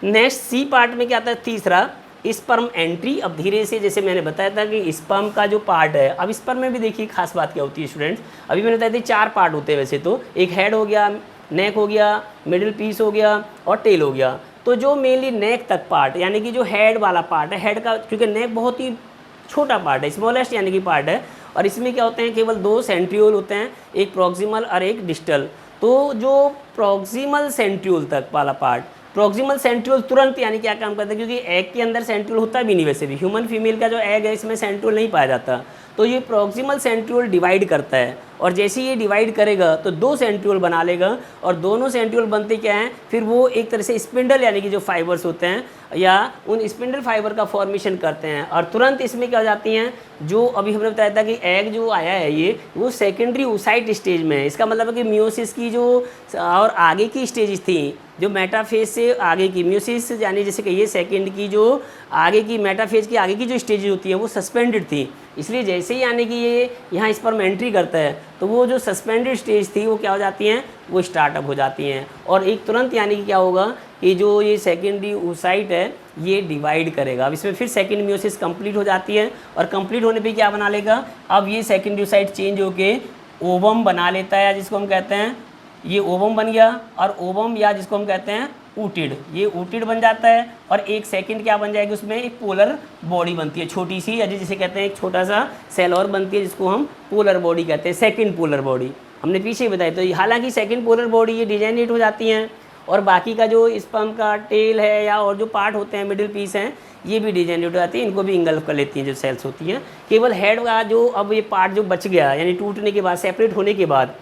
Next C part में क्या आता है, तीसरा स्पर्म एंट्री। अब धीरे से जैसे मैंने बताया था कि स्पर्म का जो पार्ट है, अब स्पर्म में भी देखिए खास बात क्या होती है स्टूडेंट्स, अभी मैंने बताया था 4 पार्ट होते हैं वैसे तो, एक हेड हो गया, नेक हो गया, मिडिल पीस हो गया और टेल हो गया। तो जो मेनली नेक तक पार्ट यानी कि जो हेड वाला पार्ट है, हेड का क्योंकि नेक बहुत ही छोटा पार्ट है, स्मॉलेस्ट यानी कि पार्ट है, और इसमें क्या होते हैं केवल 2 सेंट्रियोल होते हैं, एक प्रॉक्सिमल और एक डिस्टल। तो जो प्रॉक्सिमल सेंट्रियोल तक वाला पार्ट, प्रॉक्सिमल सेंट्रियोल तुरंत यानी क्या काम करता है, क्योंकि एग के अंदर सेंट्रियोल होता भी नहीं, वैसे भी ह्यूमन फीमेल का जो एग है इसमें सेंट्रियोल नहीं पाया जाता। तो ये प्रॉक्सिमल सेंट्रियोल डिवाइड करता है और जैसे ये डिवाइड करेगा तो 2 सेंट्रियोल बना लेगा और दोनों सेंट्रियोल बनते क्या हैं, फिर वो एक तरह से स्पिंडल यानी कि जो फाइबर्स होते हैं या उन स्पिंडल फाइबर का फॉर्मेशन करते हैं और तुरंत इसमें क्या हो जाती हैं, जो अभी हमने बताया था कि एग जो आया है ये वो सेकेंडरी ओसाइट स्टेज में है। इसका मतलब है कि मियोसिस की जो और आगे की स्टेज थी, जो मेटाफेज से आगे की मियोसिस यानी जैसे कहिए सेकेंड की जो आगे की मेटाफेज की आगे की जो स्टेज होती है वो सस्पेंडेड थी, इसलिए जैसे ही यानी कि ये यहाँ स्पर्म एंट्री करता है तो वो जो सस्पेंडेड स्टेज थी वो क्या हो जाती हैं, वो स्टार्टअप हो जाती हैं और एक तुरंत यानी कि क्या होगा कि जो ये सेकेंडरी ओसाइट है ये डिवाइड करेगा। अब इसमें फिर सेकेंड मियोसिस कंप्लीट हो जाती है और कंप्लीट होने पे क्या बना लेगा, अब ये सेकेंडरी ओसाइट चेंज होके ओवम बना लेता है, जिसको हम कहते हैं ये ओवम बन गया, और ओवम या जिसको हम कहते हैं ऊटिड, ये ऊटिड बन जाता है। और एक सेकंड क्या बन जाएगी, उसमें एक पोलर बॉडी बनती है छोटी सी, या जिसे कहते हैं एक छोटा सा सेल और बनती है जिसको हम पोलर बॉडी कहते हैं, सेकंड पोलर बॉडी हमने पीछे ही बताई। तो हालांकि सेकंड पोलर बॉडी ये डिजेनरेट हो जाती हैं, और बाकी का जो स्पर्म का टेल है या और जो पार्ट होते हैं मिडिल पीस हैं ये भी डिजेनरेट हो जाती है, इनको भी इंगल्फ कर लेती हैं जो सेल्स होती हैं। केवल हेड का जो अब ये पार्ट जो बच गया यानी टूटने के बाद, सेपरेट होने के बाद,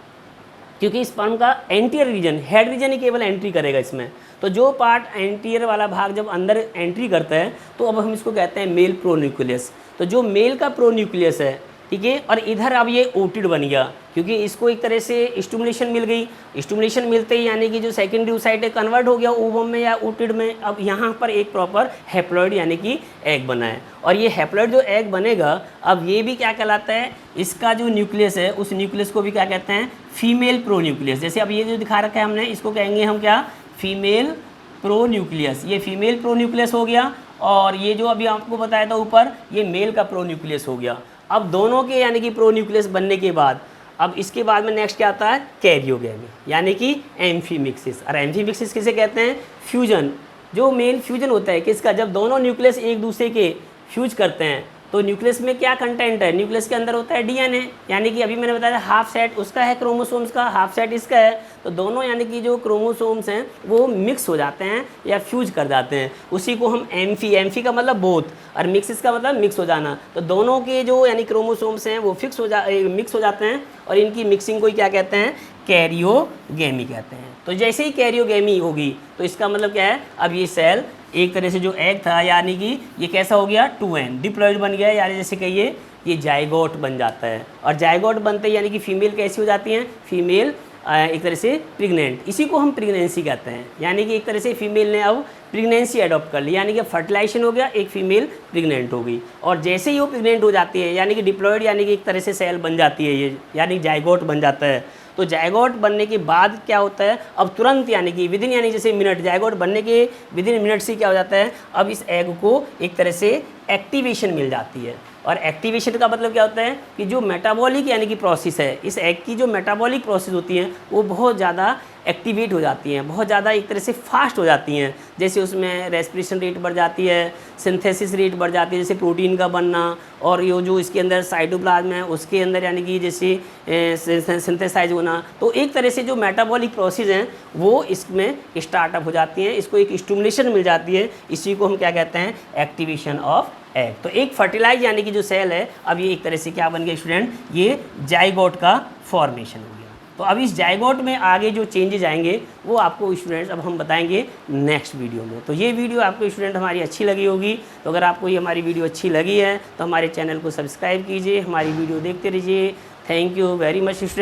क्योंकि स्पर्म का एंटीरियर रीजन, हेड रीजन ही केवल एंट्री करेगा इसमें, तो जो पार्ट एंटीरियर वाला भाग जब अंदर एंट्री करता है तो अब हम इसको कहते हैं मेल प्रोन्यूक्लियस। तो जो मेल का प्रोन्यूक्लियस है, ठीक है, और इधर अब ये ओटिड बन गया क्योंकि इसको एक तरह से स्टिमुलेशन मिल गई। स्टिमुलेशन मिलते ही यानी कि जो सेकेंडरी साइट है कन्वर्ट हो गया ओवम में या ओटिड में। अब यहाँ पर एक प्रॉपर हैप्लॉइड यानी कि एग बना है, और ये हैप्लॉइड जो एग बनेगा अब ये भी क्या कहलाता है, इसका जो न्यूक्लियस है उस न्यूक्लियस को भी क्या कहते हैं, फीमेल प्रोन्यूक्लियस। जैसे अब ये जो दिखा रखा है हमने, इसको कहेंगे हम क्या, फीमेल प्रोन्यूक्लियस। ये फीमेल प्रोन्यूक्लियस हो गया, और ये जो अभी आपको बताया था ऊपर, ये मेल का प्रोन्यूक्लियस हो गया। अब दोनों के यानी कि प्रोन्यूक्लियस बनने के बाद अब इसके बाद में नेक्स्ट क्या आता है, कैरियोगेमी यानी कि एम्फीमिक्सिस। और एम्फीमिक्सिस किसे कहते हैं, फ्यूजन। जो मेन फ्यूजन होता है किसका, जब दोनों न्यूक्लियस एक दूसरे के फ्यूज करते हैं तो न्यूक्लियस में क्या कंटेंट है, न्यूक्लियस के अंदर होता है डीएनए, यानी कि अभी मैंने बताया हाफ सेट उसका है क्रोमोसोम्स का, हाफ सेट इसका है। तो दोनों यानी कि जो क्रोमोसोम्स हैं वो मिक्स हो जाते हैं या फ्यूज कर जाते हैं, उसी को हम एम्फी का मतलब बोथ, और मिक्सिस का मतलब मिक्स हो जाना। तो दोनों के जो यानी क्रोमोसोम्स हैं वो मिक्स हो जाते हैं, और इनकी मिक्सिंग को क्या कहते हैं, कैरियोगेमी कहते हैं। तो जैसे ही कैरियोगेमी होगी तो इसका मतलब क्या है, अब ये सेल एक तरह से जो एग था यानी कि ये कैसा हो गया, 2n डिप्लॉइड बन गया, यानी जैसे कहिए ये जाइगोट बन जाता है। और जाइगोट बनते यानी कि फीमेल कैसी हो जाती हैं, फीमेल एक तरह से प्रेग्नेंट, इसी को हम प्रेगनेंसी कहते हैं। यानी कि एक तरह से फीमेल ने अब प्रेगनेंसी अडॉप्ट कर ली, यानी कि फर्टिलाइजेशन हो गया, एक फीमेल प्रेग्नेंट हो गई। और जैसे ही वो प्रेग्नेंट हो जाती है यानी कि डिप्लॉइड यानी कि एक तरह से सेल बन जाती है ये, यानी जाइगोट बन जाता है। तो जाइगोट बनने के बाद क्या होता है, अब तुरंत यानी कि विदिन यानी जैसे मिनट, जाइगोट बनने के विदिन मिनट से क्या हो जाता है, अब इस एग को एक तरह से एक्टिवेशन मिल जाती है। और एक्टिवेशन का मतलब क्या होता है कि जो मेटाबॉलिक यानी कि प्रोसेस है, इस एग की जो मेटाबॉलिक प्रोसेस होती हैं वो बहुत ज़्यादा एक्टिवेट हो जाती हैं, बहुत ज़्यादा एक तरह से फास्ट हो जाती हैं। जैसे उसमें रेस्पिरेशन रेट बढ़ जाती है, सिंथेसिस रेट बढ़ जाती है, जैसे प्रोटीन का बनना, और ये जो इसके अंदर साइटोप्लाज्म है उसके अंदर यानी कि जैसे सिंथेसाइज होना। तो एक तरह से जो मेटाबॉलिक प्रोसेस हैं वो इसमें स्टार्टअप हो जाती हैं, इसको एक स्टिमुलेशन मिल जाती है, इसी को हम क्या कहते हैं, एक्टिवेशन ऑफ एग। तो एक फर्टिलाइज यानी कि जो सेल है अब ये एक तरह से क्या बन गया स्टूडेंट, ये जाइगोट का फॉर्मेशन हो गया। तो अब इस जाइगोट में आगे जो चेंजेज आएंगे वो आपको स्टूडेंट्स अब हम बताएंगे नेक्स्ट वीडियो में। तो ये वीडियो आपको स्टूडेंट हमारी अच्छी लगी होगी, तो अगर आपको ये हमारी वीडियो अच्छी लगी है तो हमारे चैनल को सब्सक्राइब कीजिए, हमारी वीडियो देखते रहिए। Thank you very much student.